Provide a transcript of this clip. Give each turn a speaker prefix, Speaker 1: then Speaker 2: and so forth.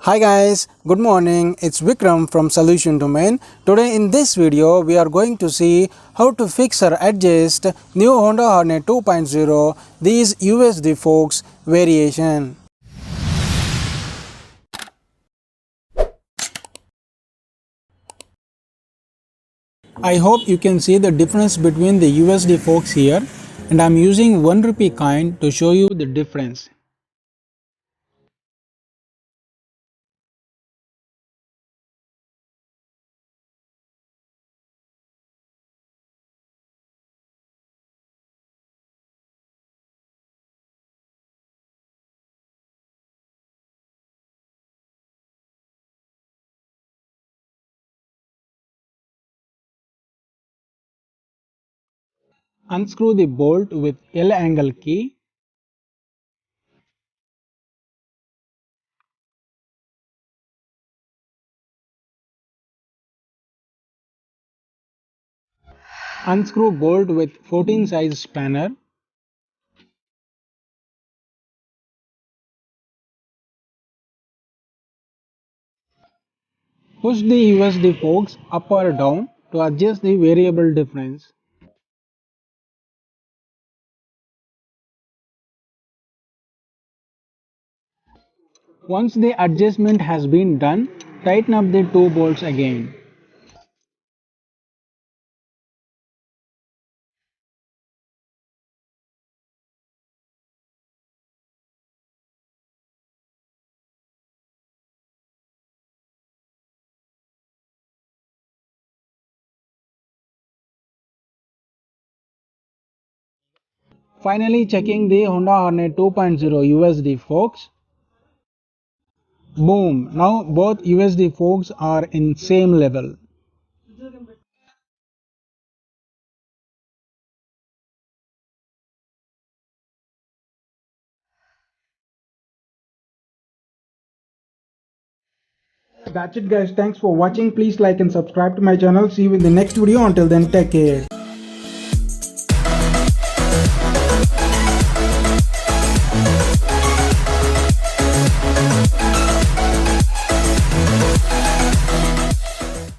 Speaker 1: Hi guys, good morning. It's Vikram from Solution Domain. Today in this video we are going to see how to fix or adjust new Honda Hornet 2.0 these USD forks variation. I hope you can see the difference between the USD forks here, and I'm using 1 rupee coin to show you the difference. Unscrew the bolt with L angle key. Unscrew bolt with 14 size spanner. Push the USD forks up or down to adjust the variable difference. Once the adjustment has been done, tighten up the two bolts again. Finally, checking the Honda Hornet 2.0 USD forks. Boom! Now both USD forks are in same level. That's it guys. Thanks for watching. Please like and subscribe to my channel. See you in the next video. Until then, take care.